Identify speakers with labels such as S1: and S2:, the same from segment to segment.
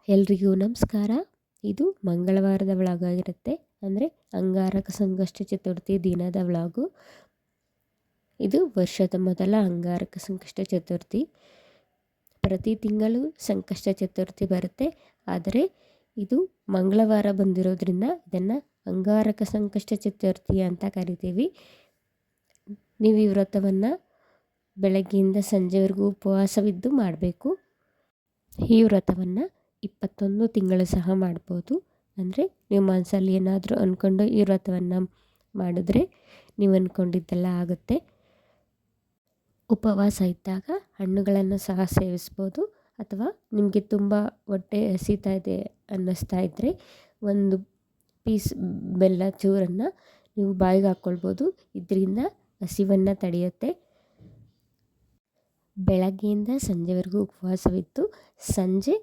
S1: ಎಲ್ರಿಗೂ ನಮಸ್ಕಾರ. ಇದು ಮಂಗಳವಾರದ ವ್ಲಾಗಾಗಿರುತ್ತೆ. ಅಂದರೆ ಅಂಗಾರಕ ಸಂಕಷ್ಟ ಚತುರ್ಥಿ ದಿನದ ವ್ಲಾಗು. ಇದು ವರ್ಷದ ಮೊದಲ ಅಂಗಾರಕ ಸಂಕಷ್ಟ ಚತುರ್ಥಿ. ಪ್ರತಿ ತಿಂಗಳು ಸಂಕಷ್ಟ ಚತುರ್ಥಿ ಬರುತ್ತೆ, ಆದರೆ ಇದು ಮಂಗಳವಾರ ಬಂದಿರೋದ್ರಿಂದ ಇದನ್ನು ಅಂಗಾರಕ ಸಂಕಷ್ಟ ಚತುರ್ಥಿ ಅಂತ ಕರಿತೀವಿ. ನೀವು ಈ ವ್ರತವನ್ನು ಬೆಳಗ್ಗೆಯಿಂದ ಸಂಜೆವರೆಗೂ ಉಪವಾಸವಿದ್ದು ಮಾಡಬೇಕು. ಈ ವ್ರತವನ್ನು 21 ತಿಂಗಳು ಸಹ ಮಾಡ್ಬೋದು. ಅಂದರೆ ನೀವು ಮನಸ್ಸಲ್ಲಿ ಏನಾದರೂ ಅಂದ್ಕೊಂಡು ಈ ವ್ರತವನ್ನು ಮಾಡಿದ್ರೆ ನೀವು ಅಂದ್ಕೊಂಡಿದ್ದೆಲ್ಲ ಆಗುತ್ತೆ. ಉಪವಾಸ ಇದ್ದಾಗ ಹಣ್ಣುಗಳನ್ನು ಸಹ ಸೇವಿಸ್ಬೋದು, ಅಥವಾ ನಿಮಗೆ ತುಂಬ ಹೊಟ್ಟೆ ಹಸಿತಾ ಇದೆ ಅನ್ನಿಸ್ತಾ ಇದ್ದರೆ ಒಂದು ಪೀಸ್ ಬೆಲ್ಲ ಚೂರನ್ನು ನೀವು ಬಾಯಿಗೆ ಹಾಕ್ಕೊಳ್ಬೋದು. ಇದರಿಂದ ಹಸಿವನ್ನು ತಡೆಯುತ್ತೆ. ಬೆಳಗ್ಗೆಯಿಂದ ಸಂಜೆವರೆಗೂ ಉಪವಾಸವಿದ್ದು ಸಂಜೆ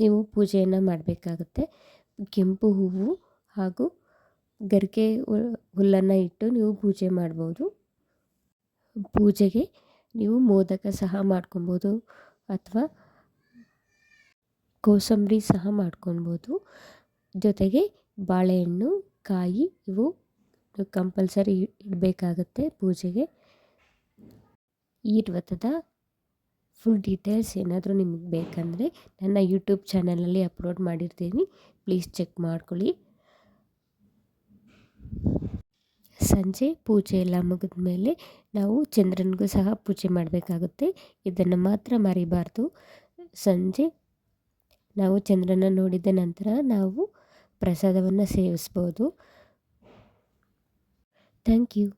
S1: ನೀವು ಪೂಜೆಯನ್ನು ಮಾಡಬೇಕಾಗುತ್ತೆ. ಕೆಂಪು ಹೂವು ಹಾಗೂ ಗರಿಕೆ ಹುಲ್ಲನ್ನು ಇಟ್ಟು ನೀವು ಪೂಜೆ ಮಾಡ್ಬೋದು. ಪೂಜೆಗೆ ನೀವು ಮೋದಕ ಸಹ ಮಾಡ್ಕೊಬೋದು, ಅಥವಾ ಕೋಸಂಬರಿ ಸಹ ಮಾಡ್ಕೊಬೋದು. ಜೊತೆಗೆ ಬಾಳೆಹಣ್ಣು, ಕಾಯಿ ಇವು ಕಂಪಲ್ಸರಿ ಇಡಬೇಕಾಗತ್ತೆ ಪೂಜೆಗೆ. ಈ ವ್ರತದ ಫುಲ್ ಡೀಟೇಲ್ಸ್ ಏನಾದರೂ ನಿಮಗೆ ಬೇಕಂದರೆ ನನ್ನ ಯೂಟ್ಯೂಬ್ ಚಾನಲಲ್ಲಿ ಅಪ್ಲೋಡ್ ಮಾಡಿರ್ತೀನಿ, ಪ್ಲೀಸ್ ಚೆಕ್ ಮಾಡ್ಕೊಳ್ಳಿ. ಸಂಜೆ ಪೂಜೆ ಎಲ್ಲ ಮುಗಿದ ಮೇಲೆ ನಾವು ಚಂದ್ರನಿಗೂ ಸಹ ಪೂಜೆ ಮಾಡಬೇಕಾಗುತ್ತೆ. ಇದನ್ನು ಮಾತ್ರ ಮರಿಬಾರ್ದು. ಸಂಜೆ ನಾವು ಚಂದ್ರನ ನೋಡಿದ ನಂತರ ನಾವು ಪ್ರಸಾದವನ್ನು ಸೇವಿಸ್ಬೋದು. Thank you.